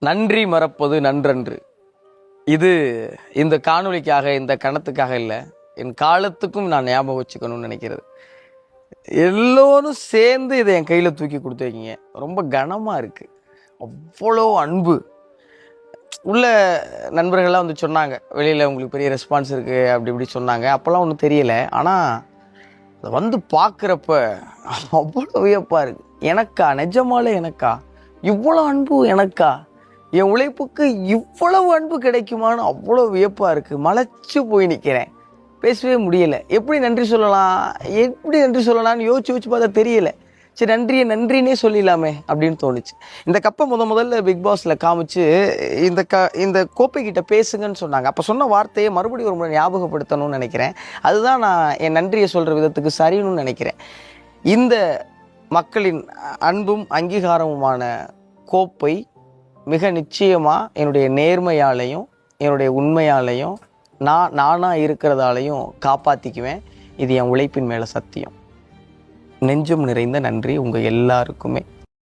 நன்றி மறப்பது நன்றன்று. இது இந்த காணொளிக்காக, இந்த கணத்துக்காக இல்லை, என் காலத்துக்கும் நான் ஞாபகம் வச்சுக்கணும்னு நினைக்கிறது. எல்லோரும் சேர்ந்து இதை என் கையில் தூக்கி கொடுத்துருக்கீங்க. ரொம்ப கனமாக இருக்குது. அவ்வளோ அன்பு உள்ள நண்பர்கள்லாம் வந்து சொன்னாங்க, வெளியில் உங்களுக்கு பெரிய ரெஸ்பான்ஸ் இருக்குது அப்படி இப்படி சொன்னாங்க. அப்போல்லாம் ஒன்றும் தெரியலை. ஆனால் அதை வந்து பார்க்குறப்ப அவ்வளோ வியப்பாக இருக்குது. எனக்கா, நிஜமாலே எனக்கா இவ்வளோ அன்பு, எனக்கா என் உழைப்புக்கு இவ்வளவு அன்பு கிடைக்குமான்னு அவ்வளோ வியப்பாக இருக்குது. மலைச்சு போய் நிற்கிறேன், பேசவே முடியலை. எப்படி நன்றி சொல்லலாம்னு யோசிச்சு பார்த்தா தெரியலை. சரி, நன்றினே சொல்லிடலாமே அப்படின்னு தோணுச்சு. இந்த கப்பை முதல்ல பிக் பாஸில் காமிச்சு இந்த கோப்பைக்கிட்ட பேசுங்கன்னு சொன்னாங்க. அப்போ சொன்ன வார்த்தையை மறுபடியும் ஒரு முறை ஞாபகப்படுத்தணும்னு நினைக்கிறேன். அதுதான் நான் என் நன்றியை சொல்கிற விதத்துக்கு சரின்னு நினைக்கிறேன். இந்த மக்களின் அன்பும் அங்கீகாரமுமான கோப்பை மிக நிச்சயமாக என்னுடைய நேர்மையாலையும் என்னுடைய உண்மையாலையும் நானாக இருக்கிறதாலையும் காப்பாற்றிக்குவேன். இது என் உழைப்பின் மேலே சத்தியம். நெஞ்சம் நிறைந்த நன்றி உங்கள் எல்லாருக்குமே.